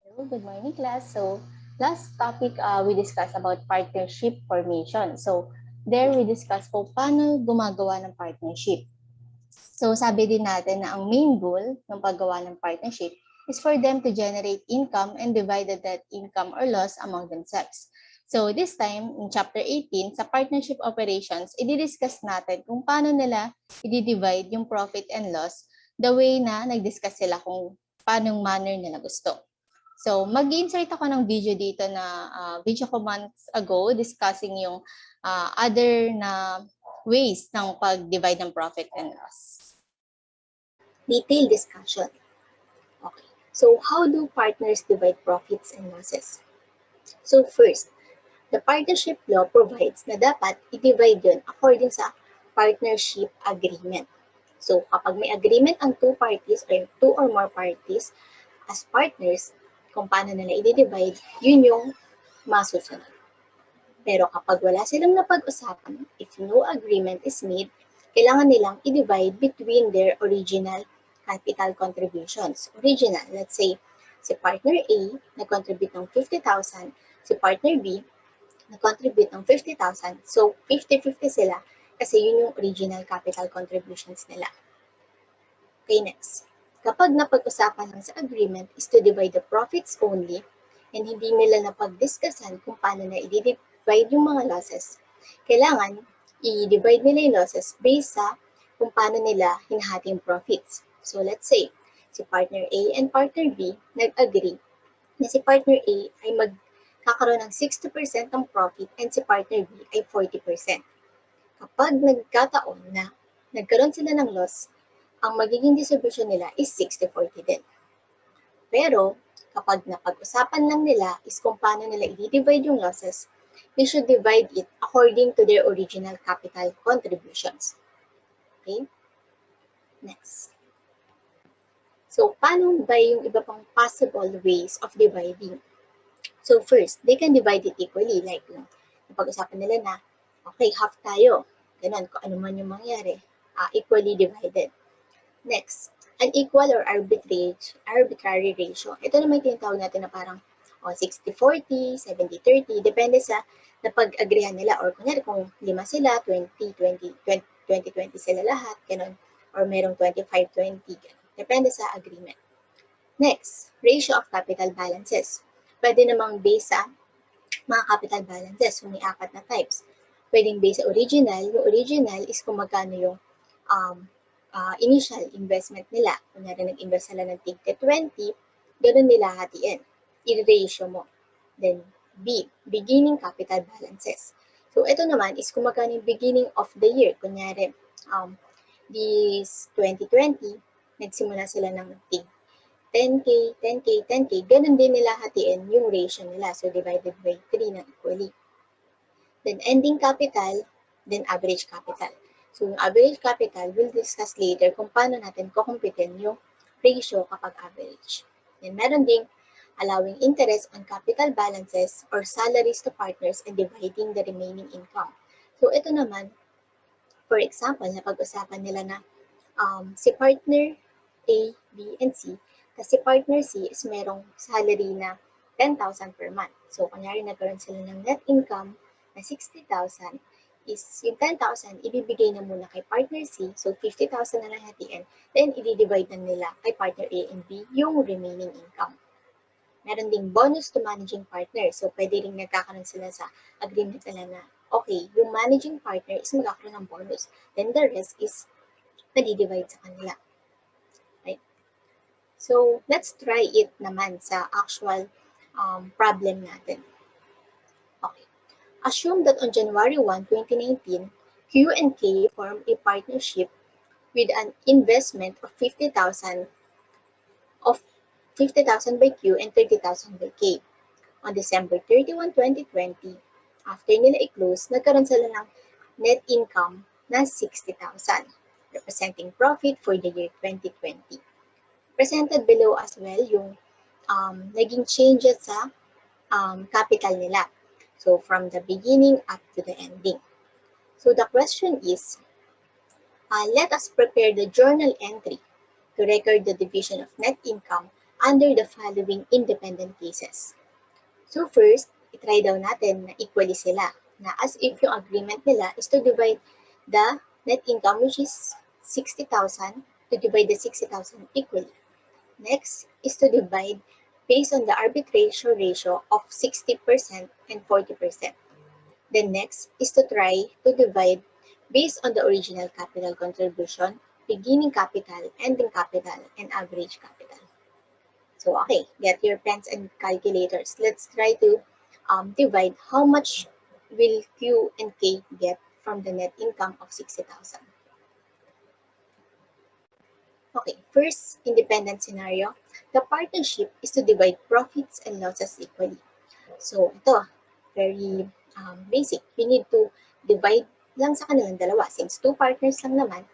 Hello, good morning, class. So, last topic we discussed about partnership formation. So, there we discussed po paano gumagawa ng partnership. So, sabi din natin na ang main goal ng paggawa ng partnership is for them to generate income and divide that income or loss among themselves. So, this time, in Chapter 18, sa partnership operations, i-discuss natin kung paano nila i-divide yung profit and loss the way na nag-discuss sila kung paano manner nila gusto. So, mag-insert ako ng video dito na video ko months ago discussing yung other na ways ng pag-divide ng profit and loss. Detailed discussion. Okay. So, how do partners divide profits and losses? So, first, the partnership law provides na dapat i-divide yun according sa partnership agreement. So, kapag may agreement ang two parties or two or more parties as partners, kung paano nila i-divide, yun yung masusunod. Pero kapag wala silang napag-usapan, if no agreement is made, kailangan nilang i-divide between their original capital contributions. Original, let's say, si partner A nag-contribute ng 50,000, si partner B nag-contribute ng 50,000. So, 50-50 sila kasi yun yung original capital contributions nila. Okay, next. Kapag napag-usapan lang sa agreement is to divide the profits only and hindi nila napag-discussan kung paano na i-divide yung mga losses, kailangan i-divide nila yung losses based sa kung paano nila hinahati yung profits. So, let's say, si partner A and partner B nag-agree na si partner A ay magkakaroon ng 60% ng profit and si partner B ay 40%. Kapag nagkataon na nagkaroon sila ng loss, ang magiging distribution nila is 60-40 din. Pero, kapag napag-usapan lang nila is kung paano nila i-divide yung losses, they should divide it according to their original capital contributions. Okay? Next. So, paano ba yung iba pang possible ways of dividing? So, first, they can divide it equally. Like, napag-usapan nila na, okay, half tayo. Ganun, kung ano man yung mangyari, equally divided. Next, unequal or arbitrary ratio. Ito naman tinatawag natin na parang 60-40, 70-30, depende sa napag-agreehan nila. Or kunyari kung 5 sila, 20-20 sila lahat, ganun. Or merong 25-20, ganun. Depende sa agreement. Next, ratio of capital balances. Pwede namang base sa mga capital balances. So, may 4 na types. Pwedeng base sa original. Yung original is kung magkano yung initial investment nila. Kunyari nag-invest sila ng tig 20, ganun nila hatiin. I-ratio mo. Then, B, beginning capital balances. So, ito naman is kung magkano yung beginning of the year. Kunyari, this 2020, nagsimula sila ng tig 10K, 10K, 10K. Ganun din nila hatiin yung ratio nila. So, divided by 3 na equally. Then, ending capital, then average capital. So, yung average capital, we'll discuss later kung paano natin kukumpitin yung ratio kapag average. Then, meron ding allowing interest on capital balances or salaries to partners and dividing the remaining income. So, ito naman, for example, napag-usapan nila na si partner A, B, and C, kasi partner C is merong salary na 10,000 per month. So, kunyari nagkaroon sila ng net income na 60,000, is yung 10,000 ibibigay na muna kay partner C, so 50,000 na lang hatiin, then i-divide na nila kay partner A and B yung remaining income. Meron ding bonus to managing partner, so pwede rin nagkakaroon sila sa agreement nila na, okay, yung managing partner is magkakaroon ng bonus, then the rest is nadi-divide sa kanila. Right? So, let's try it naman sa actual problem natin. Okay. Assume that on January 1, 2019, Q and K form a partnership with an investment of 50,000 by Q and 30,000 by K. On December 31, 2020, after nila i-close, nagkaroon sila ng net income na 60,000, representing profit for the year 2020. Presented below as well yung naging changes sa capital nila. So, from the beginning up to the ending. So, the question is, let us prepare the journal entry to record the division of net income under the following independent cases. So first, itry daw natin na equally sila, na as if yung agreement nila is to divide the net income, which is 60,000, to divide the 60,000 equally. Next is to divide based on the arbitration ratio of 60% and 40%. Then next is to try to divide based on the original capital contribution, beginning capital, ending capital, and average capital. So, okay, get your pens and calculators. Let's try to divide how much will Q and K get from the net income of 60,000. Okay, first independent scenario, the partnership is to divide profits and losses equally. So, ito, very basic. You need to divide lang sa kanilang dalawa since two partners lang naman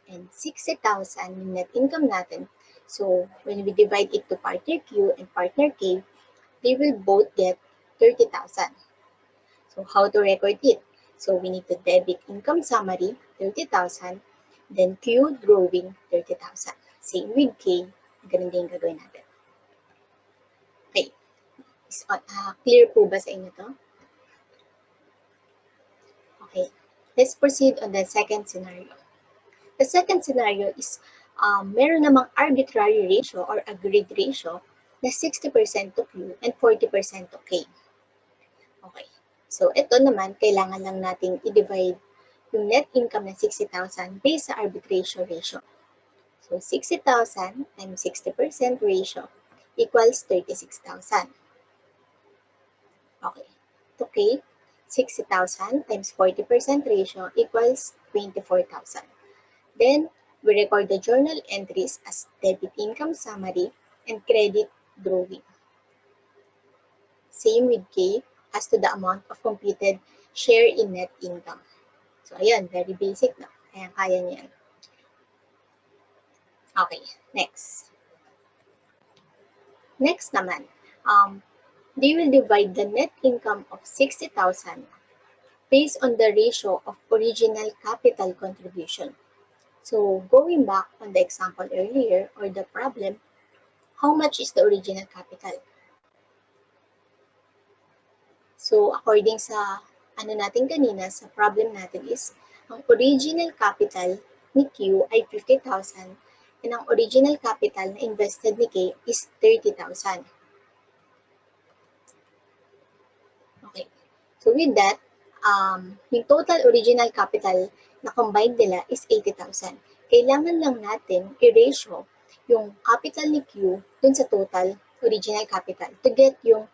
and 60,000 yung net income natin. So, when we divide it to partner Q and partner K, they will both get 30,000. So, how to record it? So, we need to debit income summary, 30,000, then Q drawing, 30,000. Same with K, ganun din gagawin natin. Okay. Clear po ba sa inyo to? Okay. Let's proceed on the second scenario. The second scenario is meron namang arbitrary ratio or agreed ratio na 60% to Q and 40% to K. Okay. So, ito naman, kailangan lang nating i-divide yung net income na 60,000 based sa arbitration ratio. So, 60,000 times 60% ratio equals 36,000. Okay. To K, 60,000 times 40% ratio equals 24,000. Then, we record the journal entries as debit income summary and credit drawing. Same with K as to the amount of computed share in net income. So, ayan, very basic na. Kaya niya yan. Okay, next. Next naman, they will divide the net income of 60,000 based on the ratio of original capital contribution. So, going back on the example earlier or the problem, how much is the original capital? So, according sa natin kanina, sa problem natin is, ang original capital ni Q ay 50,000 and ang original capital na invested ni K is 30,000. Okay. So, with that, yung total original capital na combined nila is 80,000. Kailangan lang natin i-ratio yung capital ni Q dun sa total original capital to get yung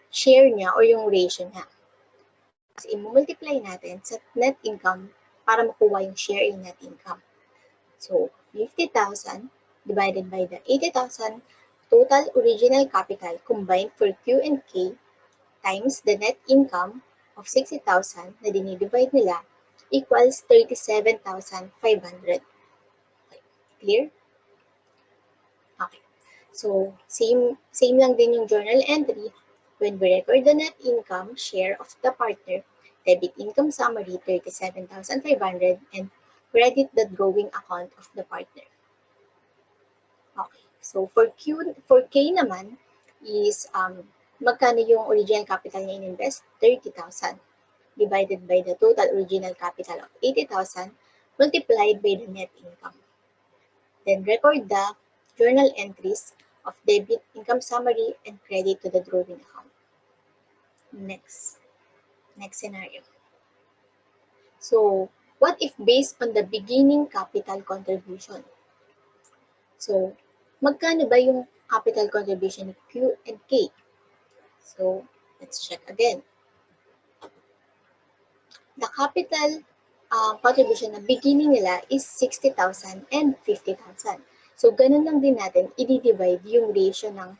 share niya or yung ratio niya. Kasi i-multiply natin sa net income para makuha yung share in net income. So, 50,000 divided by the 80,000 total original capital combined for Q and K times the net income of 60,000 na dinidivide nila equals 37,500. Okay. Clear? Okay. So, same lang din yung journal entry. When we record the net income share of the partner, debit income summary 37,500 and credit the drawing account of the partner. Okay. So, for K naman is magkano yung original capital niya in-invest? 30,000 divided by the total original capital of 80,000 multiplied by the net income. Then record the journal entries of debit income summary and credit to the drawing account. Next scenario. So, what if based on the beginning capital contribution? So, magkano ba yung capital contribution ni Q and K? So, let's check again. The capital contribution na beginning nila is 60,000 and 50,000. So, ganun lang din natin i-divide yung ratio ng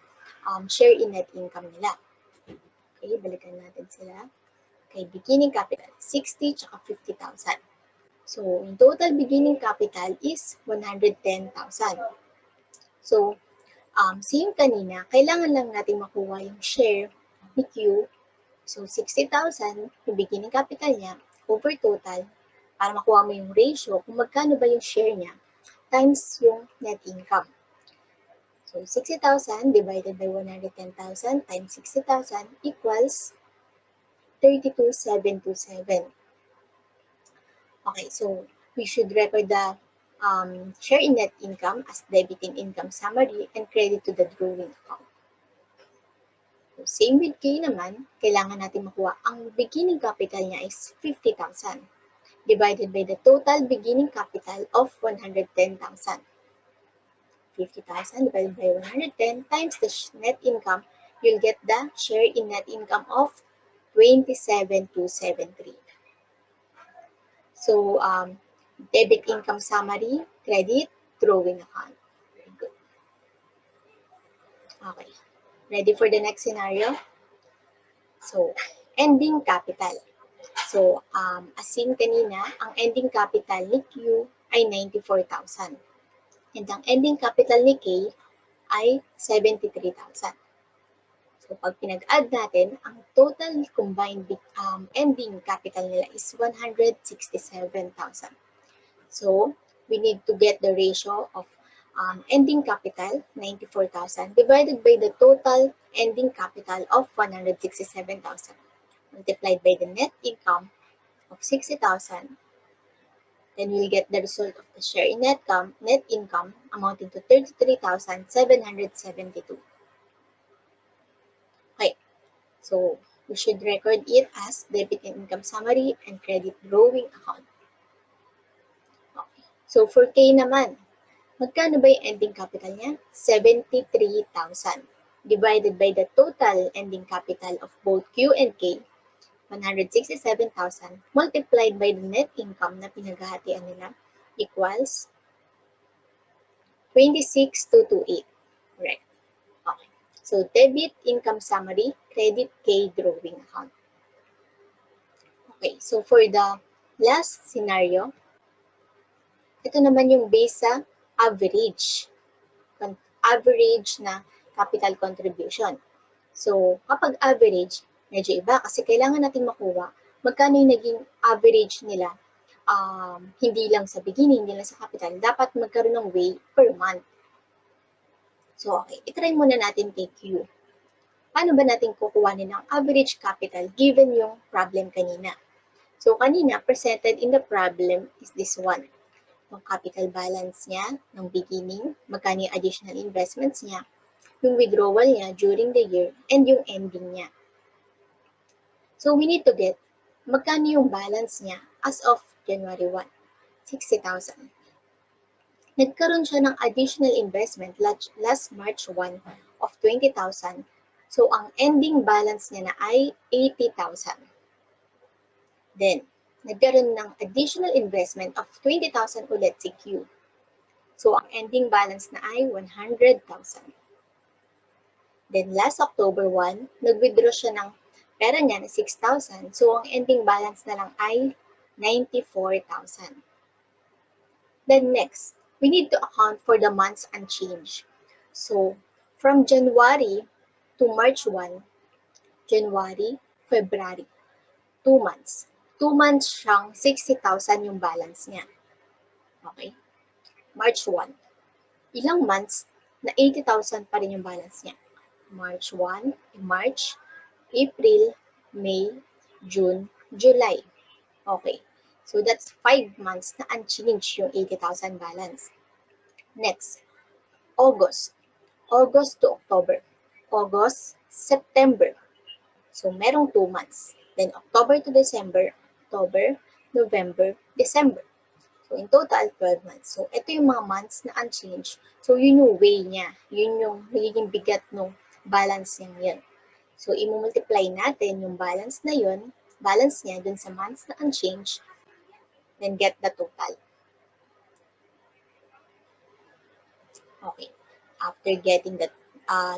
share in net income nila. Okay, balikan natin sila. Okay, beginning capital, 60 tsaka 50,000. So, yung total beginning capital is 110,000. So, same kanina, kailangan lang natin makuha yung share ni Q. So, 60,000 yung beginning capital niya over total para makuha mo yung ratio kung magkano ba yung share niya times yung net income. So 60,000 divided by 110,000 times 60,000 equals 32,727. Okay, so we should record the share in net income as debit in income summary and credit to the drawing account. So same with K naman, kailangan natin makuha ang beginning capital niya is 50,000 divided by the total beginning capital of 110,000. 50,000 divided by 110 times the net income, you'll get the share in net income of 27,273. So, debit income summary, credit, drawing account. Very good. Okay. Ready for the next scenario? So, ending capital. So, as seen kanina, ang ending capital ni Q ay 94,000. And ang ending capital ni K ay 73,000. So, pag pinag-add natin, ang total combined ending capital nila is 167,000. So, we need to get the ratio of ending capital, 94,000, divided by the total ending capital of 167,000, multiplied by the net income of 60,000. Then we'll get the result of the share in net income amounting to 33,772. Okay, so we should record it as debit and income summary and credit drawing account. Okay. So for K naman, magkano ba yung ending capital niya? 73,000 divided by the total ending capital of both Q and K, 167,000 multiplied by the net income na pinaghahatian nila equals 26,228. Correct. Okay. So, debit income summary, credit K drawing account. Okay. So, for the last scenario, ito naman yung base sa average. Average na capital contribution. So, kapag average, medyo iba kasi kailangan natin makuha magkano yung naging average nila. Hindi lang sa beginning, hindi lang sa capital. Dapat magkaroon ng way per month. So, okay. Itry muna natin kay Q. Paano ba natin kukuhanin ang average capital given yung problem kanina? So, kanina, presented in the problem is this one. Yung capital balance niya ng beginning, magkano yung additional investments niya, yung withdrawal niya during the year, and yung ending niya. So, we need to get magkano yung balance niya as of January 1, 60,000. Nagkaroon siya ng additional investment last March 1 of 20,000. So, ang ending balance niya na ay 80,000. Then, nagkaroon ng additional investment of 20,000 ulit si Q. So, ang ending balance na ay 100,000. Then, last October 1, nag-withdraw siya ng pera niya na 6,000. So, ang ending balance na lang ay 94,000. Then, next, we need to account for the months unchanged. So, from January to March 1, January, February, 2 months. 2 months siyang 60,000 yung balance niya. Okay? March 1. Ilang months na 80,000 pa rin yung balance niya? March 1, March, April, May, June, July. Okay. So that's 5 months na unchanged yung 80,000 balance. Next, August. August to October. August, September. So merong 2 months. Then October to December, October, November, December. So in total, 12 months. So ito yung mga months na unchanged. So yun yung way niya. Yun yung magiging bigat ng balance niya yun. So i-multiply natin yung balance na yun, balance niya dun sa months na unchanged, then get the total. Okay. After getting the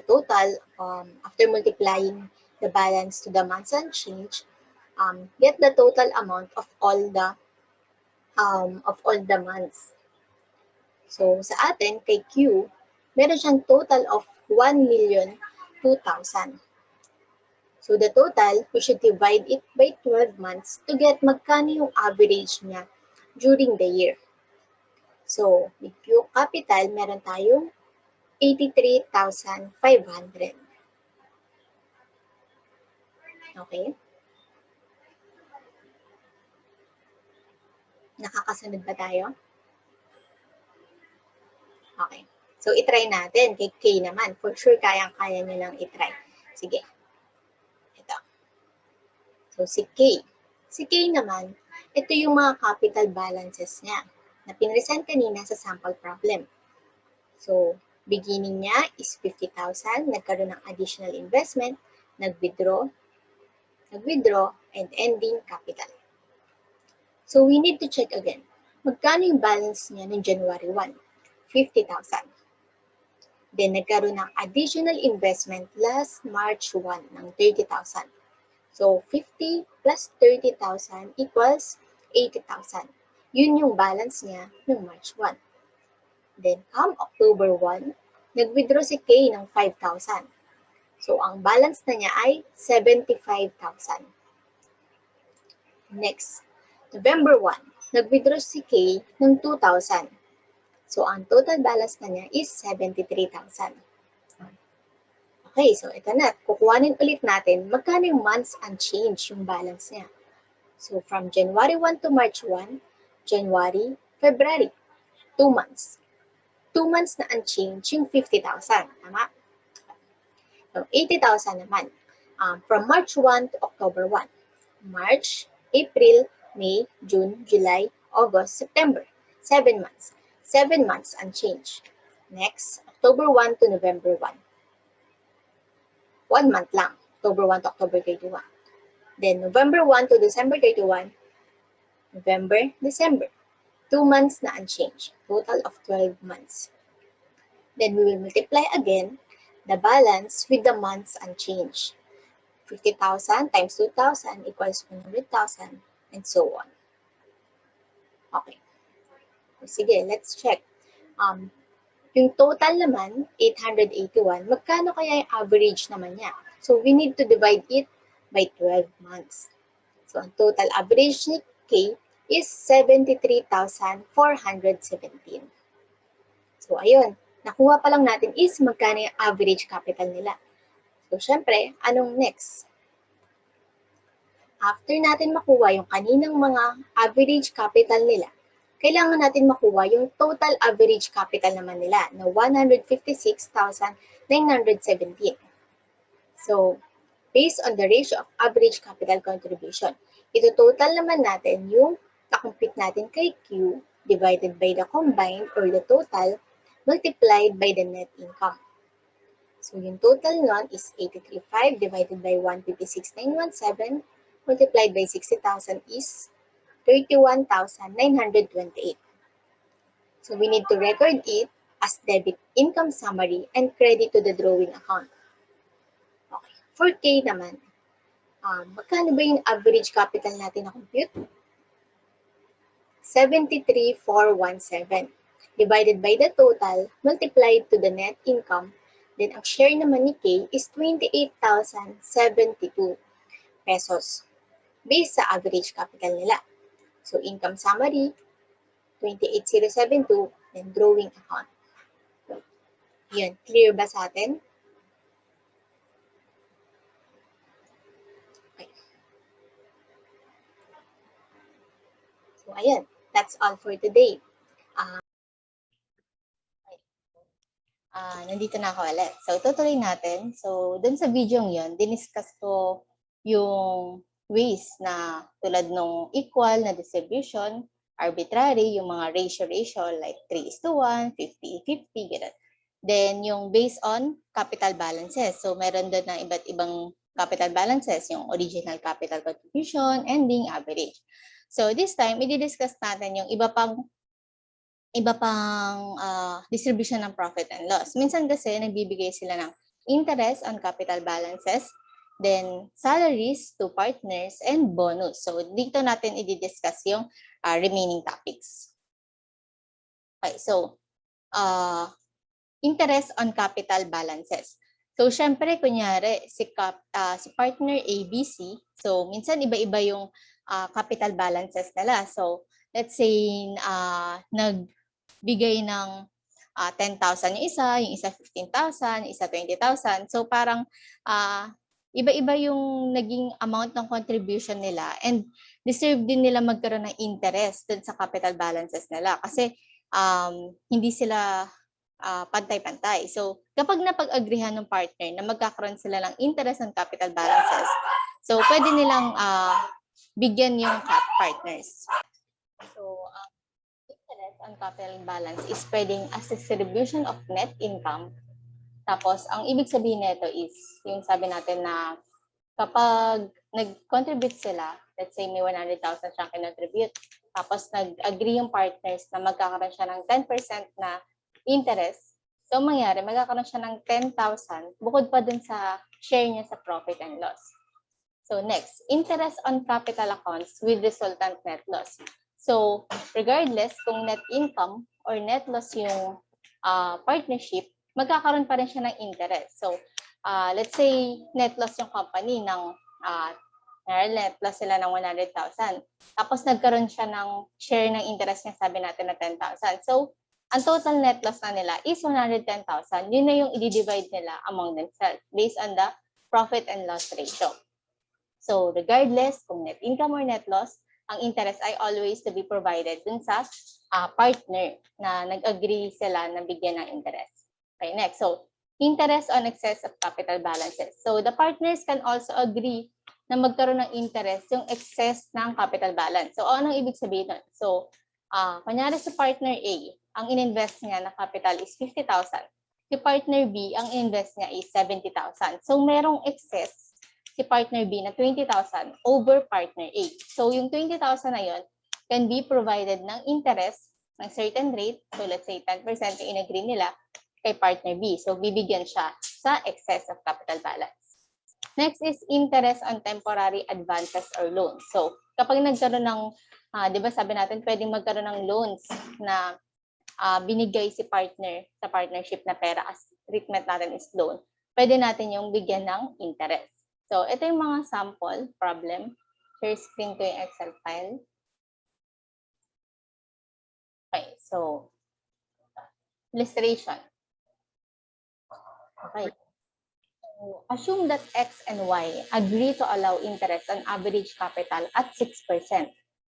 total, after multiplying the balance to the months unchanged, get the total amount of all the months. So sa atin, kay Q, meron siyang total of 1,002,000. So the total, we should divide it by 12 months to get magkano yung average niya during the year. So, with Q capital, meron tayong 83,500. Okay? Nakakasunod ba tayo? Okay. So, itry natin. Kay K naman. For sure, kayang-kaya nyo lang itry. Sige. Ito. So, si K. Si K naman, ito yung mga capital balances niya na pinresent kanina sa sample problem. So, beginning niya is 50,000. Nagkaroon ng additional investment. Nag-withdraw, and ending capital. So, we need to check again. Magkano yung balance niya ng January 1? 50,000. Then, nagkaroon ng additional investment last March 1 ng 30,000. So, 50 plus 30,000 equals 80,000. Yun yung balance niya ng March 1. Then, come October 1, nag-withdraw si K ng 5,000. So, ang balance na niya ay 75,000. Next, November 1, nag-withdraw si K ng 2,000. So, ang total balance na niya is 73,000. Okay, so ito na. Kukuhanin ulit natin magkano yung months unchanged yung balance niya. So, from January 1 to March 1, January, February, 2 months. 2 months na unchanged yung 50,000. Tama? So, 80,000 naman. From March 1 to October 1. March, April, May, June, July, August, September. 7 months. 7 months unchanged. Next, October 1 to November 1. 1 month lang. October 1 to October 31. Then, November 1 to December 31. November, December. 2 months na unchanged. Total of 12 months. Then, we will multiply again the balance with the months unchanged. 50,000 times 2,000 equals 100,000 and so on. Okay. Sige, let's check. Yung total naman, 881, magkano kaya yung average naman niya? So, we need to divide it by 12 months. So, ang total average ni K is 73,417. So, ayun. Nakuha pa lang natin is magkano yung average capital nila. So, syempre, anong next? After natin makuha yung kaninang mga average capital nila, kailangan natin makuha yung total average capital naman nila na 156,917. So, based on the ratio of average capital contribution, ito total naman natin yung na-complete natin kay Q divided by the combined or the total multiplied by the net income. So, yung total nun is 83,500 divided by 156,917 multiplied by 60,000 is 31,928. So, we need to record it as debit income summary and credit to the drawing account. Okay. For K naman, magkano ba yung average capital natin na compute? 73,417 divided by the total multiplied to the net income. Then, ang share naman ni K is 28,072 pesos based sa average capital nila. So, income summary, 28,072, then drawing account. Yun, clear ba sa atin? Okay. So, ayan, that's all for today. Nandito na ako ulit. So, tutuloy natin. So, dun sa video yun, diniscuss ko yung ways na tulad nung equal na distribution, arbitrary, yung mga ratio, like 3:1, 50:50, gano'n. Then, yung based on capital balances. So, meron doon ng iba't ibang capital balances, yung original capital contribution, ending, average. So, this time, i-discuss natin yung iba pang distribution ng profit and loss. Minsan kasi nagbibigay sila ng interest on capital balances, then salaries to partners, and bonus. So dito natin i-discuss yung remaining topics. Okay, so interest on capital balances. So syempre kunyari si partner ABC, so minsan iba-iba yung capital balances nila. So let's say nagbigay ng 10,000 yung isa 15,000, yung isa 20,000. So parang iba-iba yung naging amount ng contribution nila and deserve din nila magkaroon ng interest dun sa capital balances nila kasi hindi sila pantay-pantay. So, kapag napag-agrihan ng partner na magkakaroon sila ng interest on capital balances, so pwede nilang bigyan yung partners. So, interest on capital balance is pwedeng as distribution of net income. Tapos, ang ibig sabihin nito is, yung sabi natin na kapag nag-contribute sila, let's say may 100,000 siyang kinontribute, tapos nag-agree yung partners na magkakaroon siya ng 10% na interest, so mangyari, magkakaroon siya ng 10,000 bukod pa dun sa share niya sa profit and loss. So next, interest on capital accounts with resultant net loss. So regardless kung net income or net loss yung partnership, magkakaroon pa rin siya ng interest. So let's say net loss yung company ng net loss sila ng 100,000. Tapos nagkaroon siya ng share ng interest niya, sabi natin na 10,000. So ang total net loss na nila is 110,000. Yun na yung i-divide nila among themselves based on the profit and loss ratio. So regardless kung net income or net loss, ang interest ay always to be provided dun sa partner na nag-agree sila na bigyan ng interest. Okay, next. So interest on excess of capital balances. So the partners can also agree na magkaroon ng interest yung excess ng capital balance. So anong ibig sabihin nun? So kunyari sa partner A, ang ininvest niya na capital is 50,000. Si partner B, ang ininvest niya is 70,000. So merong excess si partner B na 20,000 over partner A. So yung 20,000 na yun can be provided ng interest ng certain rate. So let's say 10% yung in-agree nila kay partner B. So bibigyan siya sa excess of capital balance. Next is interest on temporary advances or loans. So kapag nagkaroon ng, di ba sabi natin pwedeng magkaroon ng loans na binigay si partner sa partnership na pera as treatment natin is loan, pwede natin yung bigyan ng interest. So, ito yung mga sample problem. Share screen ko yung Excel file. Okay, so, illustration. Okay. So, assume that X and Y agree to allow interest on average capital at 6%.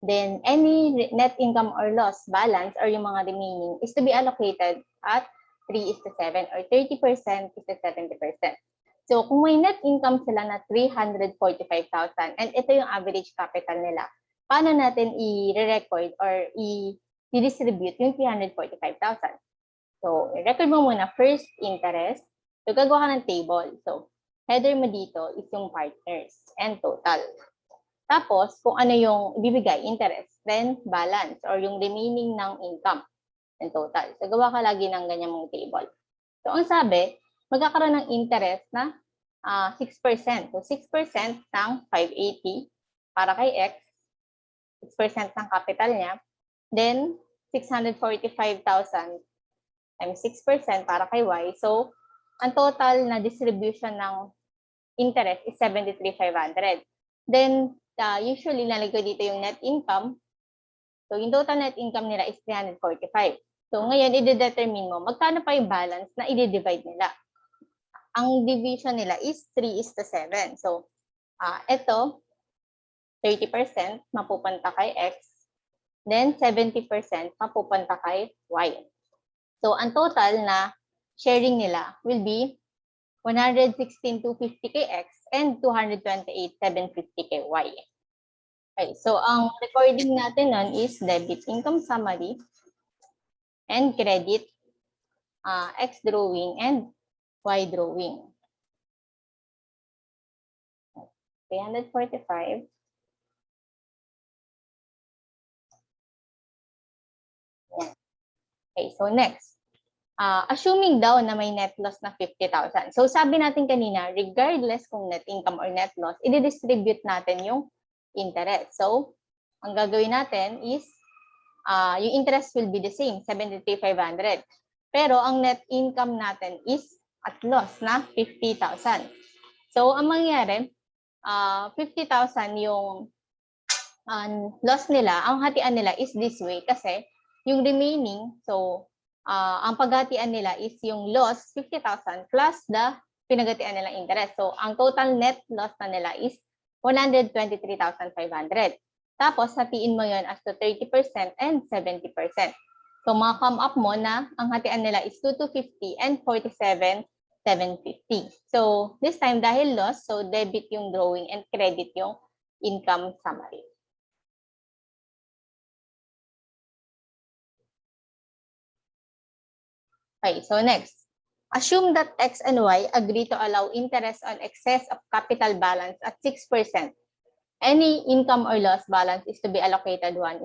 Then, any net income or loss balance or yung mga remaining is to be allocated at 3:7 or 30% is to 70%. So, kung may net income sila na 345,000 and ito yung average capital nila, paano natin i-record or i-distribute yung 345,000? So, i-record mo muna first interest. So, gagawa ka ng table. So, header mo dito is yung partners and total. Tapos, kung ano yung ibibigay, interest, then balance or yung remaining ng income and total. So, gawa ka lagi ng ganyan mong table. So, ang sabi, magkakaroon ng interest na 6%. So, 6% ng 580 para kay X, 6% ng capital niya, then 645,000 times 6% para kay Y. So, ang total na distribution ng interest is 73,500. Then, usually, lalagay dito yung net income. So, yung total net income nila is 345. So, ngayon, i-determine mo, magkano pa yung balance na i-divide nila. Ang division nila is 3:7. So, ito, 30% mapupunta kay X. Then, 70% mapupunta kay Y. So, ang total na sharing nila will be 116,250 kay X and 228,750 kay Y. Okay, so ang recording natin nun is debit income summary and credit X drawing and Y drawing. 345. Okay, so next. Assuming daw na may net loss na 50,000. So sabi natin kanina, regardless kung net income or net loss, i-distribute natin yung interest. So, ang gagawin natin is, yung interest will be the same, 73,500. Pero ang net income natin is at loss na 50,000. So, ang mangyayari, 50,000 yung loss nila, ang hatian nila is this way kasi yung remaining, so ang paghatian nila is yung loss, 50,000 plus the pinagatian nilang interest. So, ang total net loss na nila is 123,500. Tapos, hatiin mo yon as to 30% and 70%. So, come up mo na ang hatian nila is 2,250 and 47,750. So, this time, dahil loss, so debit yung drawing and credit yung income summary. Okay, so next. Assume that X and Y agree to allow interest on excess of capital balance at 6%. Any income or loss balance is to be allocated 1:2.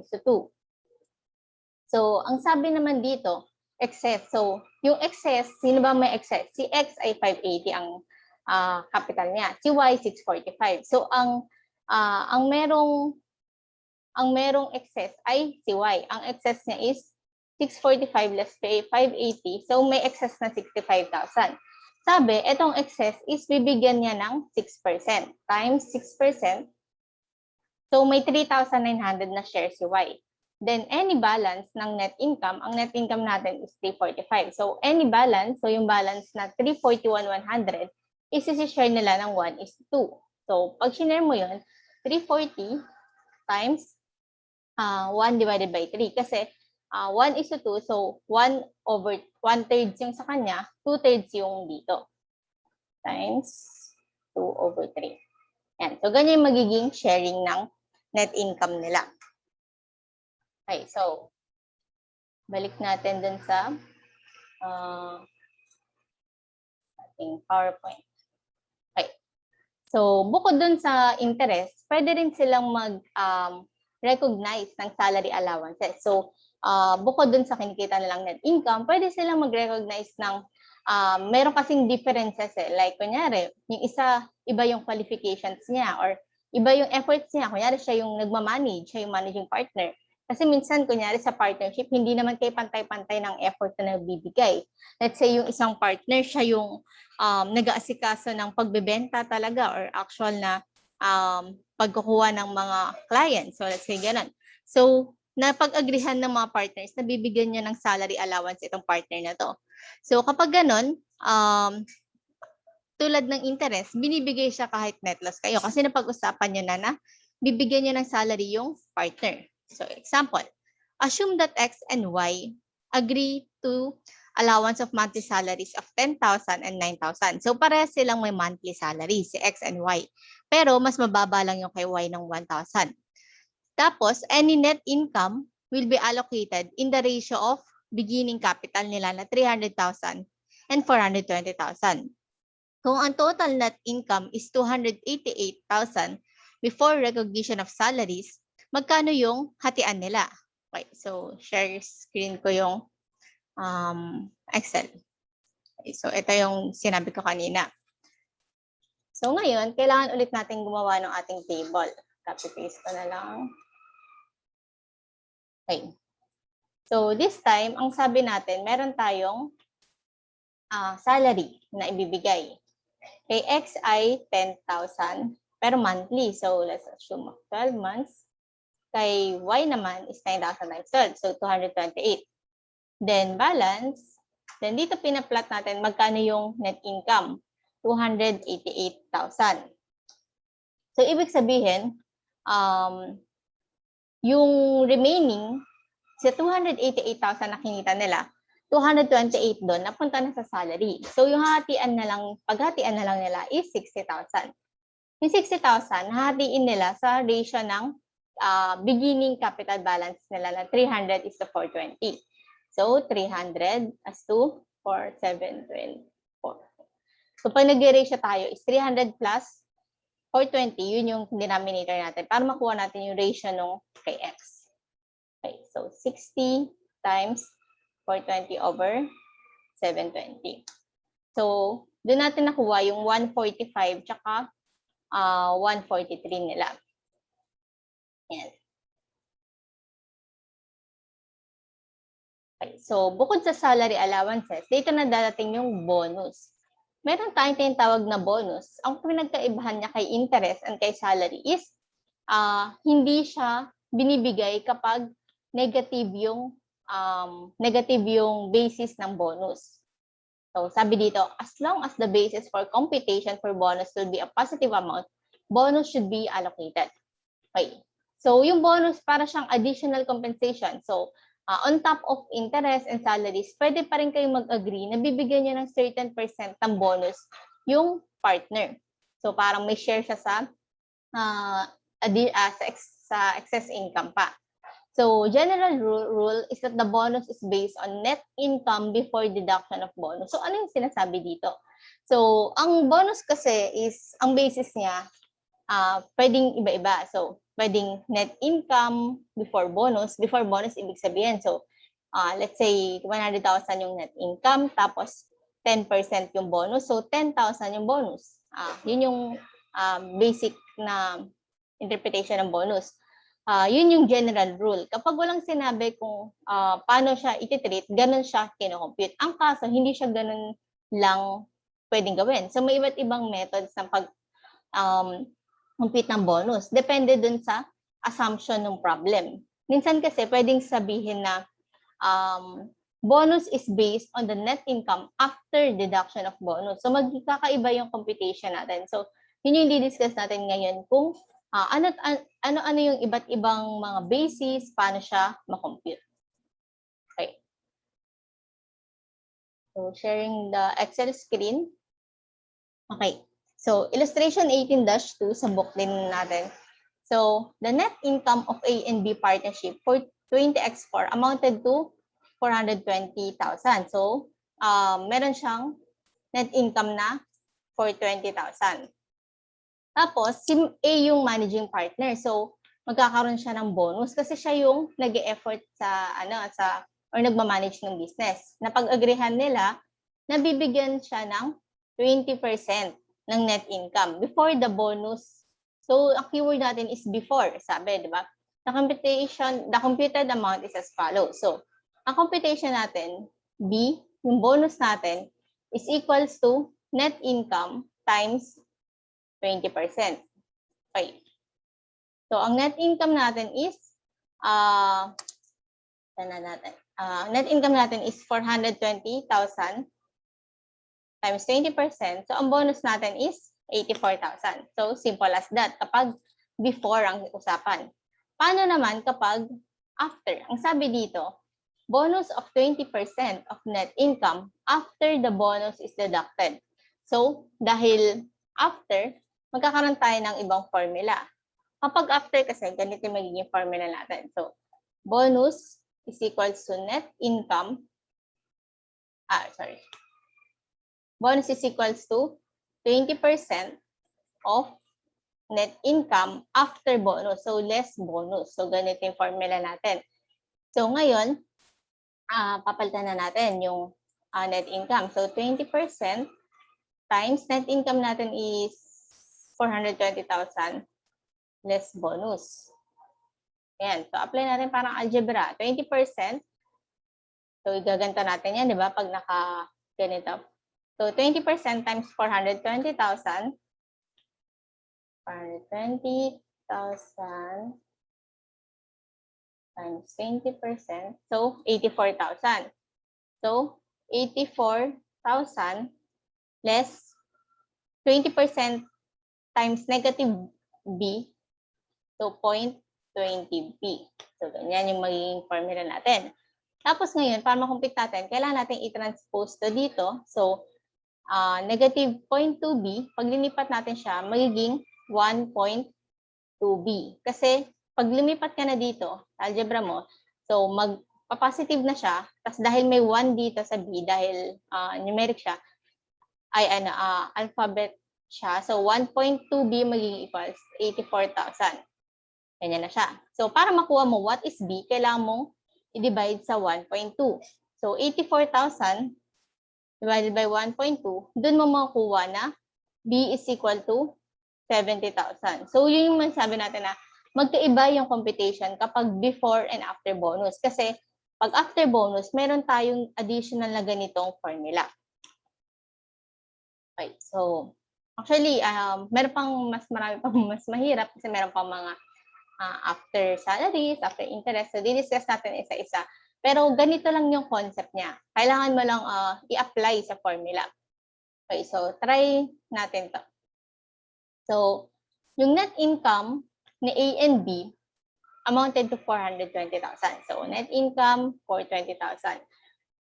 So, ang sabi naman dito, excess. So, yung excess, sino ba may excess? Si X ay 580 ang capital niya. Si Y, 645. So, ang merong excess ay si Y. Ang excess niya is 645 less 580. So, may excess na 65,000. Sabi, itong excess is bibigyan niya ng 6% times 6%. So, may 3,900 na share si Y. Then, any balance ng net income, ang net income natin is 345. So, any balance, so yung balance na 341,100, isi-share nila ng 1:2. So, pag sinare mo yun, 340 times 1 divided by 3. Kasi 1:2, so 1/3 yung sa kanya, 2/3 yung dito. Times 2/3. Yan. So, ganyan yung magiging sharing ng net income nila. Okay, so, balik natin dun sa ating PowerPoint. Okay. So, bukod dun sa interest, pwede rin silang mag-recognize ng salary allowances. So, bukod dun sa kinikita nilang net income, pwede silang mag-recognize ng meron kasing differences eh. Like, kunyari, yung isa, iba yung qualifications niya or iba yung efforts niya. Kunyari, siya yung nagmamanage, siya yung managing partner. Kasi minsan, kunyari sa partnership, hindi naman kayo pantay-pantay ng effort na nagbibigay. Let's say yung isang partner, siya yung nag-aasikaso ng pagbebenta talaga or actual na pagkukuha ng mga clients. So, let's say ganun. So, napag-agrihan ng mga partners na bibigyan niya ng salary allowance itong partner na to. So, kapag ganun, tulad ng interest, binibigay siya kahit net loss kayo. Kasi napag-usapan niyo na bibigyan niya ng salary yung partner. So, example, assume that X and Y agree to allowance of monthly salaries of 10,000 and 9,000. So, parehas silang may monthly salary, si X and Y. Pero, mas mababa lang yung kay Y ng 1,000. Tapos, any net income will be allocated in the ratio of beginning capital nila na 300,000 and 420,000. Kung ang total net income is 288,000 before recognition of salaries, magkano yung hatian nila? Okay, so share screen ko yung Excel. Okay, so ito yung sinabi ko kanina. So ngayon, kailangan ulit natin gumawa ng ating table. Copy-paste ko na lang. Okay. So this time, ang sabi natin, meron tayong salary na ibibigay. Kay X ay 10,000 per monthly. So let's assume 12 months. Kay Y naman is 9,000 times 12. So 228. Then balance. Then dito pinaplot natin magkano yung net income. 288,000. So ibig sabihin, yung remaining sa 288,000 na kinita nila, 228 doon, napunta na sa salary. So yung paghatian na lang nila is 60,000. Yung 60,000, hahatiin nila sa ratio ng beginning capital balance nila na 300 is to 420. So 300 as to 4,724. So pag nag-ratio tayo is 300 plus 420, yun yung denominator natin para makuha natin yung ratio nung kay X. Okay, so 60 times 420 over 720. So, doon natin nakuha yung 145 tsaka 143 nila. Yan. Okay, so, bukod sa salary allowances, dito na dadating yung bonus. Meron tayong tinatawag na bonus. Ang pinagkaibahan niya kay interest and kay salary is hindi siya binibigay kapag negative yung negative yung basis ng bonus. So, sabi dito, as long as the basis for computation for bonus will be a positive amount, bonus should be allocated. Okay. So, yung bonus para siyang additional compensation. So, on top of interest and salaries, pwede pa rin kayong mag-agree na bibigyan niya ng certain percent ng bonus yung partner. So, parang may share siya sa excess income pa. So, general rule is that the bonus is based on net income before deduction of bonus. So, ano yung sinasabi dito? So, ang bonus kasi is, ang basis niya, pwedeng iba-iba. So, pwedeng net income before bonus. Before bonus, ibig sabihin. So, let's say, 100,000 yung net income, tapos 10% yung bonus. So, 10,000 yung bonus. Yun yung basic na interpretation ng bonus. Yun yung general rule. Kapag walang sinabi kung paano siya ititreat, ganun siya kinocompute. Ang kaso, hindi siya ganun lang pwedeng gawin. So, may iba't ibang methods ng pag-compute ng bonus. Depende dun sa assumption ng problem. Minsan kasi, pwedeng sabihin na bonus is based on the net income after deduction of bonus. So, magkakaiba yung computation natin. So, yun yung di-discuss natin ngayon kung ano yung iba't ibang mga basis, paano siya makompute. Okay. So, sharing the Excel screen. Okay. So, illustration 18-2 sa book din natin. So, the net income of A and B partnership for 20x4 amounted to 420,000. So, meron siyang net income na for 20,000. Tapos, si A yung managing partner. So, magkakaroon siya ng bonus kasi siya yung nag-e-effort or nagmamanage ng business. Napag-agreehan nila na bibigyan siya ng 20% ng net income before the bonus. So, ang keyword natin is before, sabi, di ba? The computed amount is as follows. So, ang computation natin, B, yung bonus natin, is equals to net income times 20%. Okay. So, ang net income natin is, net income natin is 420,000 times 20%. So, ang bonus natin is 84,000. So, simple as that kapag before ang usapan. Paano naman kapag after? Ang sabi dito, bonus of 20% of net income after the bonus is deducted. So, dahil after, magkakaroon tayo ng ibang formula. Kapag after kasi, ganito yung magiging formula natin. So, bonus is equals to net income. Bonus is equals to 20% of net income after bonus. So, less bonus. So, ganito yung formula natin. So, ngayon, papalitan na natin yung net income. So, 20% times net income natin is 420,000 less bonus. Ayan. So, apply natin parang algebra. 20%. So, igaganto natin yan, di ba? Pag naka-ganito. So, 20% times 420,000. 420,000 times 20%. So, 84,000. So, 84,000 less 20% times negative B. So, 0.20B. So, ganyan yung magiging formula natin. Tapos ngayon, para makompute natin, kailangan natin i-transpose to dito. So, negative 0.2B, pag linipat natin siya, magiging 1.2B. Kasi, pag lumipat ka na dito, sa algebra mo, so magpa-positive na siya, tapos dahil may 1 dito sa B, dahil numeric siya, alphabet siya. So, 1.2B magiging equals 84,000. Ganyan na siya. So, para makuha mo what is B, kailangan mong i-divide sa 1.2. So, 84,000 divided by 1.2, dun mo makuha na B is equal to 70,000. So, yun yung sabi natin na magkaiba yung computation kapag before and after bonus. Kasi, pag after bonus, meron tayong additional na ganitong formula. Okay, so, actually, meron pang marami pang mas mahirap kasi meron pang mga after salaries, after interest. So, di-discuss natin isa-isa. Pero ganito lang yung concept niya. Kailangan mo lang i-apply sa formula. Okay, so try natin to. So, yung net income ni A and B amounted to 420,000. So, net income, 420,000.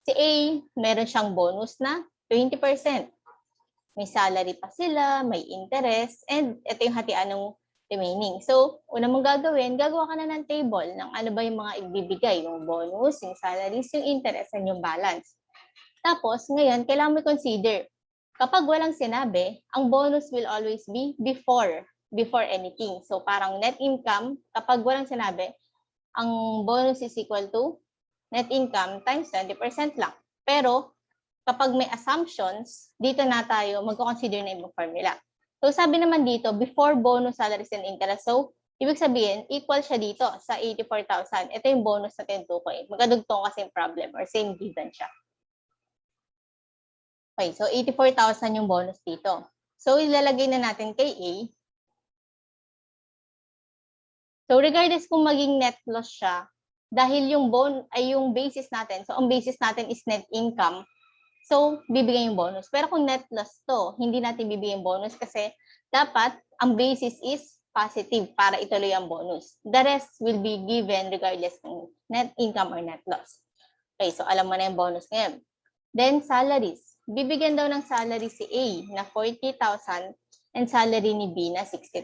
Si A, meron siyang bonus na 20%. May salary pa sila, may interest, and ito yung hatian ng remaining. So, una mong gagawin, gagawa ka na ng table ng ano ba yung mga ibibigay, yung bonus, yung salaries, yung interest, and yung balance. Tapos, ngayon, kailangan mo consider, kapag walang sinabi, ang bonus will always be before anything. So, parang net income, kapag walang sinabi, ang bonus is equal to net income times 20% lang. Pero, kapag may assumptions, dito na tayo magko-consider na ibang formula. So, sabi naman dito, before bonus, salaries, and interest. So, ibig sabihin, equal siya dito sa 84,000. Ito yung bonus na tinutukoy. Magkadugtong kasi yung problem or same given siya. Okay, so 84,000 yung bonus dito. So, ilalagay na natin kay A. So, regardless kung maging net loss siya, dahil yung yung basis natin, so ang basis natin is net income, so bibigay yung bonus. Pero kung net loss to, hindi natin bibigay yung bonus kasi dapat ang basis is positive para ituloy ang bonus. The rest will be given regardless kung net income or net loss. Okay, so alam mo na yung bonus ngayon. Then, salaries. Bibigyan daw ng salary si A na 40,000 and salary ni B na 60,000.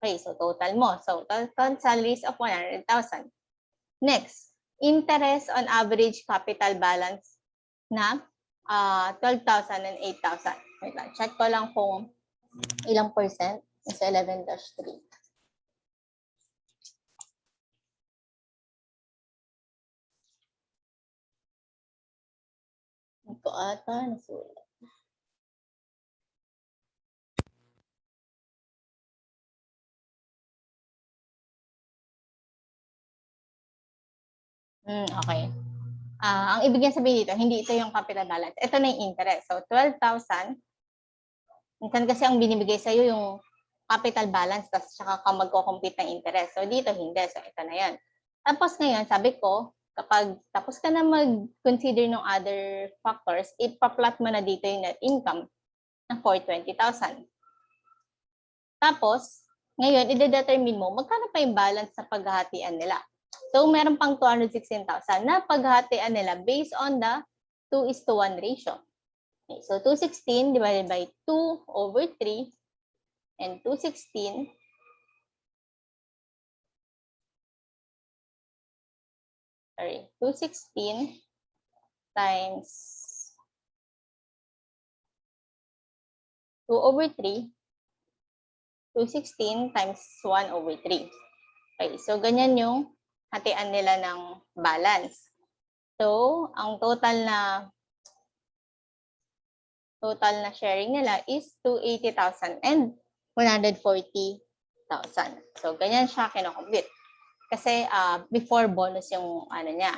Okay, so total mo. So, total salaries of 100,000. Next, interest on average capital balance na 12,000 and 8,000. Wait lang, check ko lang kung ilang percent. Is 11-3. Hindi ko ata nasulat. Okay. Ang ibig niya sabihin dito, hindi ito yung capital balance. Ito na yung interest. So, 12,000. Minsan kasi ang binibigay sa'yo yung capital balance, tapos saka ka magko-compute ng interest. So, dito hindi. So, ito na yan. Tapos ngayon, sabi ko, kapag tapos ka na mag-consider ng other factors, ipa-plot mo na dito yung net income ng 420,000. Tapos, ngayon, i-determine mo, magkano pa yung balance sa paghahatian nila. So, meron pang 216,000 na paghahatian nila based on the 2:1 ratio. Okay, so, 216 divided by 2 over 3 and 216 times 2 over 3, 216 times 1 over 3. Okay, so ganyan yung hatian nila ng balance. So, ang total na sharing nila is 280,000 and 140,000. So, ganyan siya kinocompute. Kasi before bonus yung niya.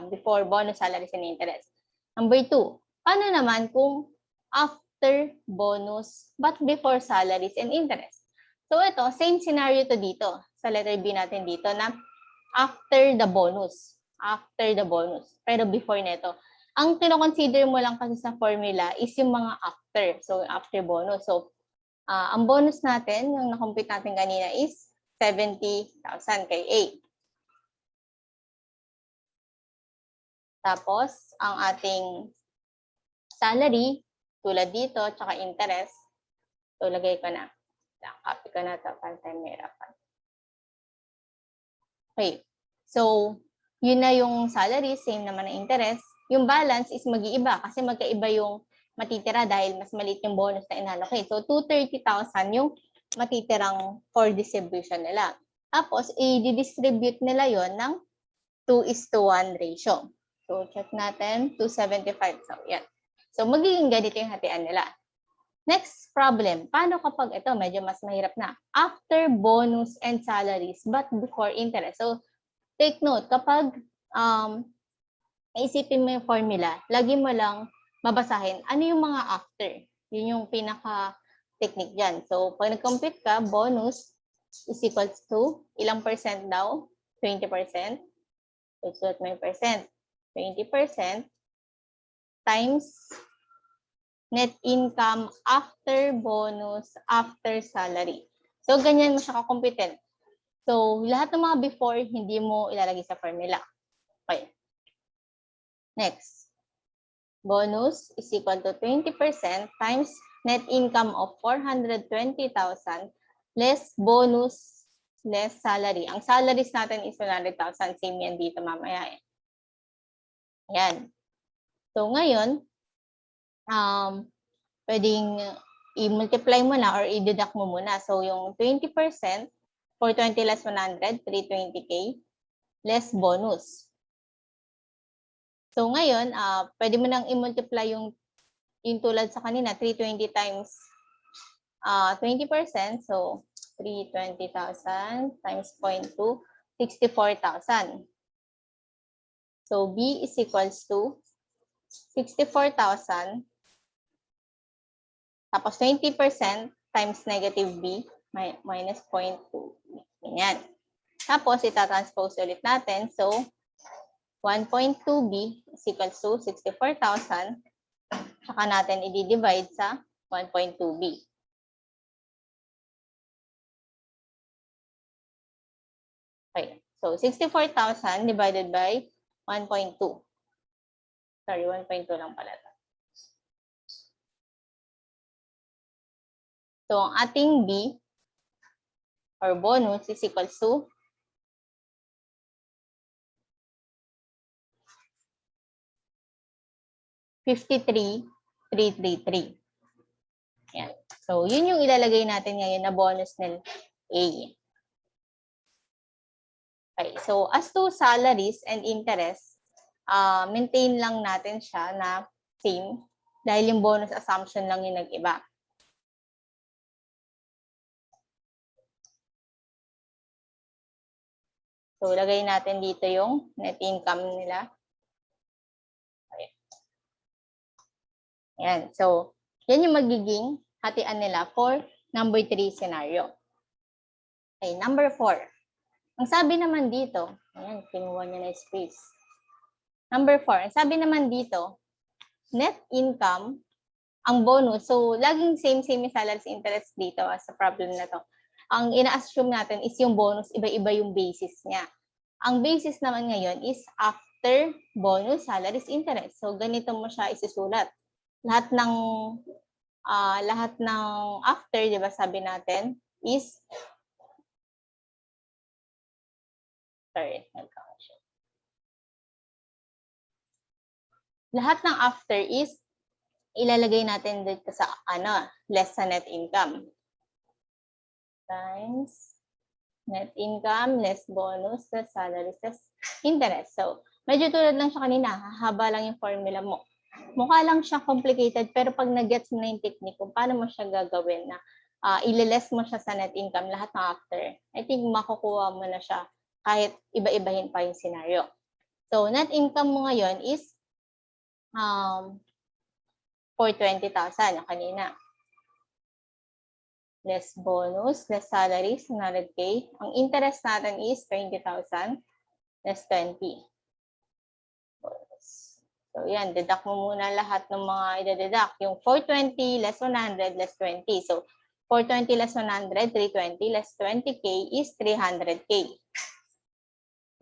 Before bonus, salaries and interest. Number 2, paano naman kung after bonus but before salaries and interest? So, ito, same scenario to dito. Sa letter B natin dito na after the bonus. After the bonus. Pero before nito. Ang tino-consider mo lang kasi sa formula is yung mga after. So, after bonus. So, ang bonus natin, yung na-compute natin kanina is 70,000 kay A. Tapos, ang ating salary, tulad dito, tsaka interest. So, lagay ko na. Copy ko na ito para tayo mahirapan. Okay. So, yun na yung salary, same naman ang interest. Yung balance is mag-iiba kasi magkaiba yung matitira dahil mas maliit yung bonus na inallocate. So, 230,000 yung matitirang for distribution nila. Tapos, i-distribute nila yon ng 2:1 ratio. So, check natin, 275. So, yan. So, magiging ganito yung hatian nila. Next problem, paano kapag ito medyo mas mahirap na? After bonus and salaries but before interest. So, take note, kapag isipin mo yung formula, lagi mo lang mabasahin ano yung mga after. Yun yung pinaka-technique dyan. So, pag nag-compute ka, bonus is equals to ilang percent daw? 20%. So, sulat mo yung percent. 20% times net income after bonus, after salary. So, ganyan mo siya kakumpitin. So, lahat ng mga before, hindi mo ilalagay sa formula. Okay. Next. Bonus is equal to 20% times net income of 420,000 less bonus, less salary. Ang salaries natin is 100,000. Same yan dito mamaya. Yan. So, ngayon, pwedeng i-multiply mo na or i-deduct mo muna. So, yung 20%, 420 less 100, 320K, less bonus. So, ngayon, pwede mo nang i-multiply yung tulad sa kanina, 320 times 20%. So, 320,000 times 0.2, 64,000. So, B is equals to 64,000 tapos 20% times negative B minus 0.2. Ganyan. Tapos, itatranspose ulit natin. So, 1.2B is equals to 64,000. Saka natin i-divide sa 1.2B. Okay. So, 64,000 divided by 1.2. Sorry, 1.2 lang pala. So, ang ating B or bonus is equals to 53,333. Yan. So, yun yung ilalagay natin ngayon na bonus ng A. Okay. So, as to salaries and interest, maintain lang natin siya na same dahil yung bonus assumption lang yung nag-iba. So, lagay natin dito yung net income nila. Ayan. So, yan yung magiging hatian nila for number 3 scenario. Okay, number 4. Ang sabi naman dito, ayan, kinuha niya na space. Number 4, ang sabi naman dito, net income, ang bonus. So, laging same-same yung salaries interest dito sa problem na to. Ang ina-assume natin is yung bonus, iba-iba yung basis niya. Ang basis naman ngayon is after bonus, salaries, interest. So, ganito mo siya isusulat. Lahat ng after, di ba sabi natin, is lahat ng after is ilalagay natin dito sa less sa net income. Times net income, less bonus, less salaries, less interest. So, medyo tulad lang siya kanina, haba lang yung formula mo. Mukha lang siya complicated, pero pag nag-gets mo na yung technique kung paano mo siya gagawin na ililess mo siya sa net income, lahat ng after, I think makukuha mo na siya kahit iba-ibahin pa yung scenario. So, net income mo ngayon is 420,000 yung kanina. Less bonus, less salaries, 100K. Ang interest natin is 20,000, less 20. So, yan. Deduct mo muna lahat ng mga i-deduct. Yung 420 less 100 less 20. So, 420 less 100, 320 less 20K is 300K.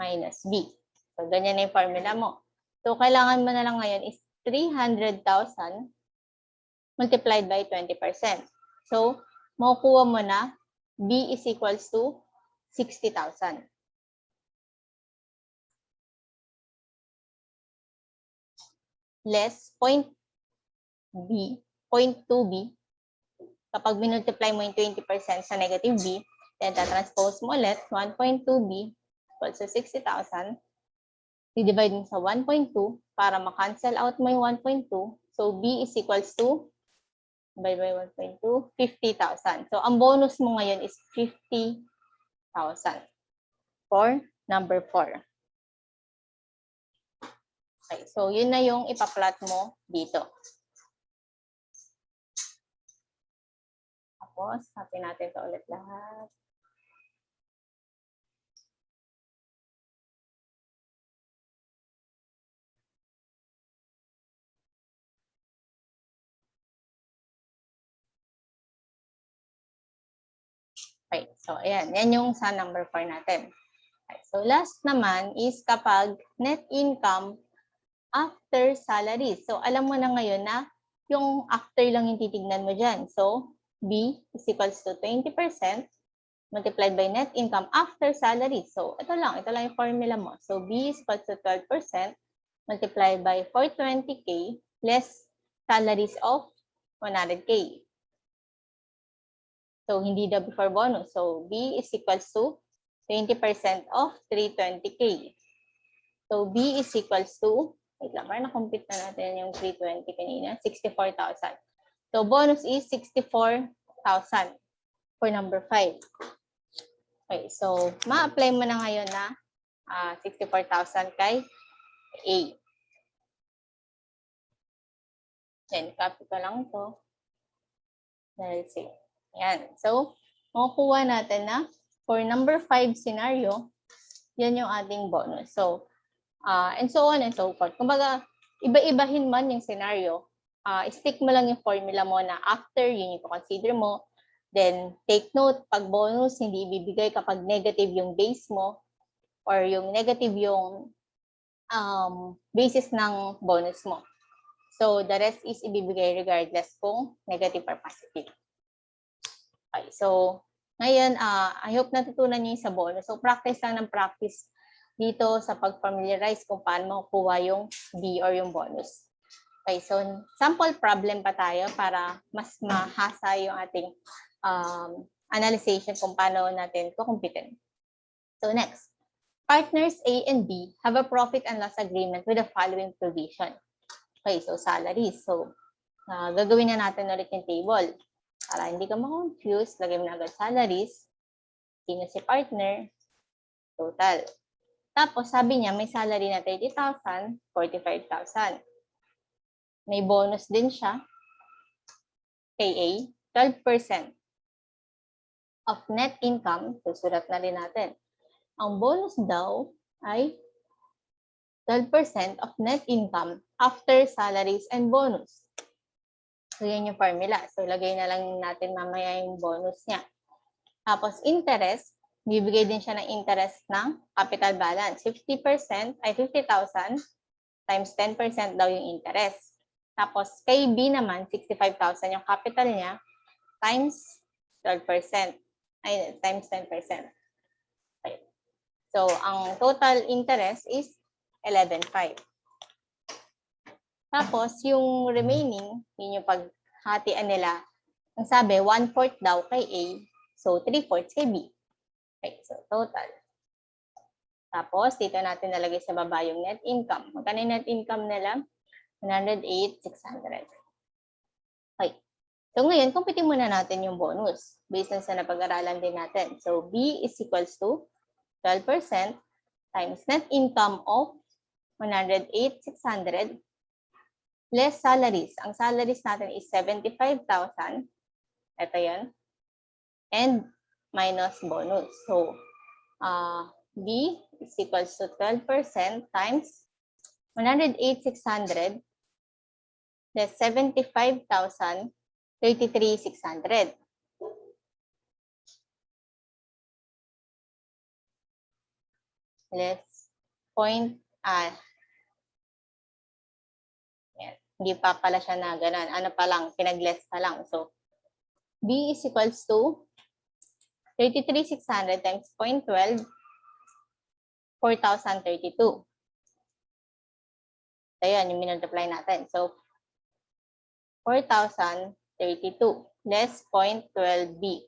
Minus B. So, ganyan na yung formula mo. So, kailangan mo na lang ngayon is 300,000 multiplied by 20%. So, makukuha mo na B is equals to 60,000. Less 0.2B. Kapag minultiply mo yung 20% sa negative B, then transpose mo ulit, 1.2B equals to 60,000. I-divide mo sa 1.2 para ma-cancel out mo yung 1.2. So, B is equals to by 1.2, 50,000. So, ang bonus mo ngayon is 50,000 for number 4. Okay, so yun na yung ipa-plot mo dito. Tapos, copy natin ito ulit lahat. Okay, so ayan. Yan yung sa number 4 natin. Okay, so last naman is kapag net income after salary. So alam mo na ngayon na yung after lang yung titignan mo dyan. So B is equals to 20% multiplied by net income after salary. So ito lang yung formula mo. So B is equals to 12% multiplied by 420K less salaries of 100K. So, hindi daw before bonus. So, B is equals to 20% of 320K. So, B is equals to, wait lang, para na-complete na natin yung 320 kanina, 64,000. So, bonus is 64,000 for number 5. Okay, so, ma-apply mo na ngayon na 64,000 kay A. Then, copy ko lang ito. Let's see. Yan. So, makukuha natin na for number 5 scenario, yan yung ating bonus. So, and so on and so forth. Kumbaga, iba-ibahin man yung scenario, stick mo lang yung formula mo na after, yun yung consider mo. Then, take note, pag bonus, hindi ibibigay kapag negative yung base mo or yung negative yung basis ng bonus mo. So, the rest is ibibigay regardless kung negative or positive. Okay, so ngayon, I hope natutunan niyo yung sa bonus. So, practice lang ng practice dito sa pag-familiarize kung paano makukuha yung B or yung bonus. Okay, so sample problem pa tayo para mas mahasa yung ating analyzation kung paano natin kukumpitin. So, next. Partners A and B have a profit and loss agreement with the following provision. Okay, so salaries. So, gagawin na natin ulit yung table. Para hindi ka ma-confuse, lagay mo na agad salaries, sino si partner, total. Tapos sabi niya may salary na 30,000, 45,000. May bonus din siya, kay A, 12% of net income, susulat na rin natin. Ang bonus daw ay 12% of net income after salaries and bonus. So, yan yung formula. So, lagay na lang natin mamaya yung bonus niya. Tapos, interest, bibigay din siya ng interest ng capital balance. 50% ay 50,000 times 10% daw yung interest. Tapos, kay B naman, 65,000 yung capital niya times 12%. Ay, times 10%. Okay. So, ang total interest is 11,500. Tapos, yung remaining, yun yung paghatian nila. Ang sabi, 1/4 daw kay A, so 3/4 kay B. Okay, so total. Tapos, dito natin nalagay sa baba yung net income. Magkano yung net income nila? 108,600. Okay. So, ngayon, kumpitin muna natin yung bonus based sa napag-aralan din natin. So, B is equals to 12% times net income of 108,600 less salaries. Ang salaries natin is 75,000. Ito yan. And minus bonus. So, B is equals to 12% times 108,600 less 75,000, 33,600. Less point, hindi pa pala siya na ganun. Ano pa lang, pinag-less pa lang. So, B is equals to 33,600 times 0.12, 4,032. So, yan, yung minultiply natin. So, 4,032 less 0.12B.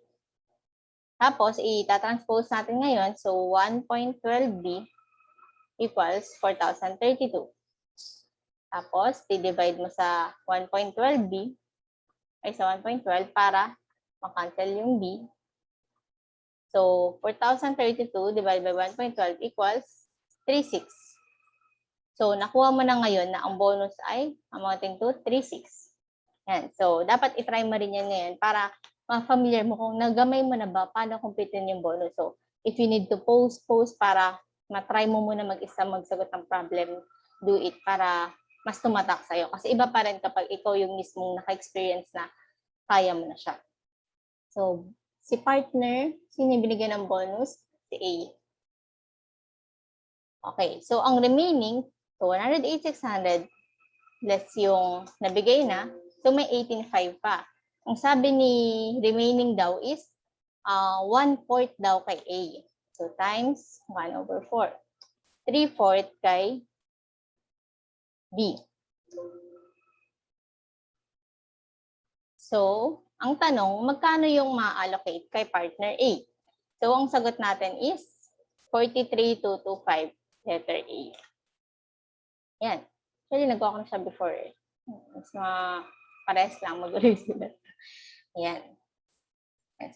Tapos, itatranspose natin ngayon. So, 1.12B equals 4,032. Tapos, i-divide mo sa 1.12B, ay sa 1.12 para makancel yung B. So, 4,032 divided by 1.12 equals 36. So, nakuha mo na ngayon na ang bonus ay amounting to 36. Yan. So, dapat itry mo rin yan ngayon para ma-familiar mo kung nagamay mo na ba paano kumpitin yung bonus. So, if you need to post para matry mo muna mag-isa magsagot ng problem, do it para mas tumatak sa'yo. Kasi iba pa rin kapag ikaw yung mismong naka-experience na kaya mo na siya. So, Si partner, sino yung binigyan ng bonus? Si A. Okay, so ang remaining, so 108,600 less yung nabigay na, so may 18,500 pa. Ang sabi ni remaining daw is 1/4 daw kay A. So times 1/4. 3/4 kay B. So, ang tanong, magkano yung ma-allocate kay partner A? So, ang sagot natin is 43,225, letter A. Yan. Actually, nagawa ko na siya before. Mas pares lang, mag-ulit sila. Yan.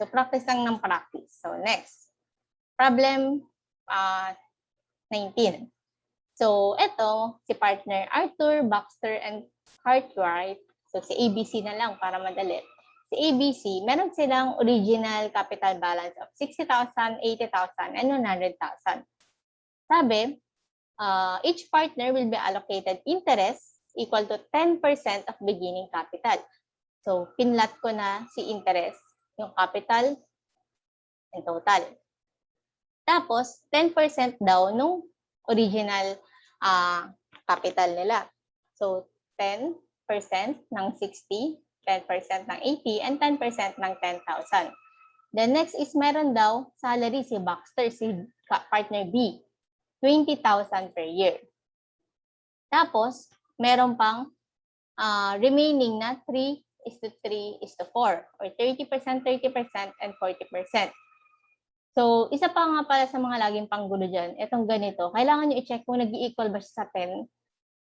So, practice lang ng practice. So, next. Problem 19. So, ito, si partner Arthur, Baxter, and Cartwright. So, si ABC na lang para madali. Si ABC, meron silang original capital balance of 60,000, 80,000, and 100,000. Sabi, each partner will be allocated interest equal to 10% of beginning capital. So, pinlat ko na si interest, yung capital, and total. Tapos, 10% daw nung original capital nila. So, 10% ng 60, 10% ng 80, and 10% ng 10,000. The next is meron daw salary si Baxter, si partner B, 20,000 per year. Tapos, meron pang remaining na 3:3:4 or 30%, 30%, and 40%. So, isa pa nga pala sa mga laging panggulo dyan, itong ganito, kailangan nyo i-check kung nag-i-equal ba siya sa 10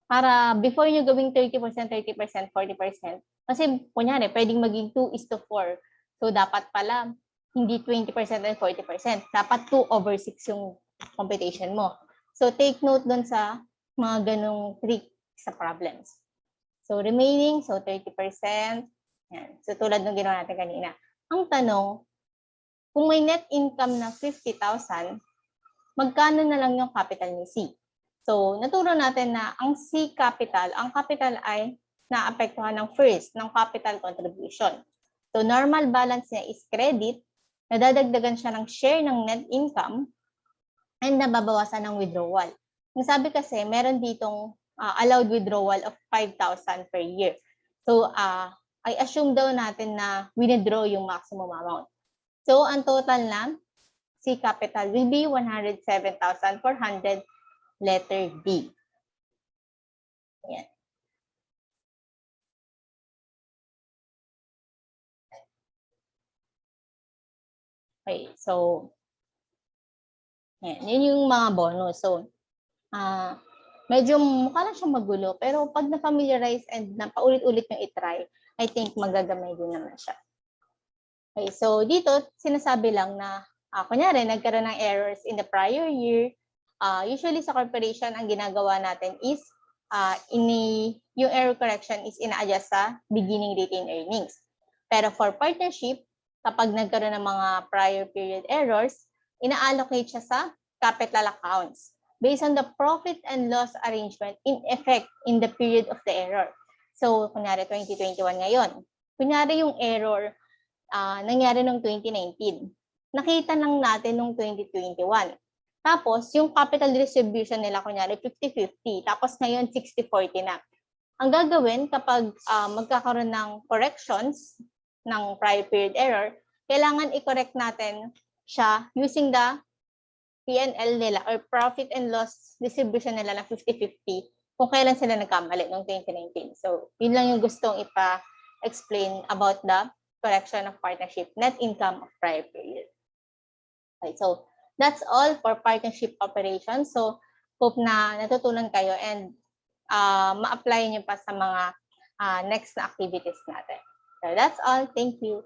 para before nyo gawing 30%, 30%, 40%, kasi kunyari, pwedeng maging 2:4. So, dapat pala hindi 20% and 40%. Dapat 2/6 yung computation mo. So, take note dun sa mga ganong trick sa problems. So, remaining, so 30%. Yan. So, tulad ng ginawa natin kanina. Ang tanong, kung may net income na 50,000, magkano na lang yung capital ni C? So, naturo natin na ang C capital, ang capital ay naapektuhan ng first, ng capital contribution. So, normal balance niya is credit, nadadagdagan siya ng share ng net income, and nababawasan ng withdrawal. Ang sabi kasi, meron ditong allowed withdrawal of 5,000 per year. So, I assume daw natin na withdraw yung maximum amount. So, ang total na C capital will be 107,400, letter D. Yan. Okay, so, yan. Yun yung mga bonus. So, medyo mukha lang siyang magulo, pero pag na-familiarize and napaulit-ulit yung itry, I think magagamay din naman siya. Okay, so dito, sinasabi lang na, kunyari, nagkaroon ng errors in the prior year. Usually sa corporation, ang ginagawa natin is, yung error correction is ina-adjust sa beginning retained earnings. Pero for partnership, kapag nagkaroon ng mga prior period errors, ina-allocate siya sa capital accounts based on the profit and loss arrangement in effect in the period of the error. So, kunyari 2021 ngayon. Kunyari yung error nangyari noong 2019. Nakita lang natin noong 2021. Tapos, yung capital distribution nila, kunyari 50-50. Tapos ngayon, 60-40 na. Ang gagawin kapag magkakaroon ng corrections ng prior period error, kailangan i-correct natin siya using the P&L nila or profit and loss distribution nila na 50-50 kung kailan sila nagkamali noong 2019. So, yun lang yung gustong ipa-explain about the correction of partnership net income of prior period. Okay, so that's all for partnership operations. So, hope na natutunan kayo and ma-apply nyo pa sa mga next na activities natin. So, that's all. Thank you.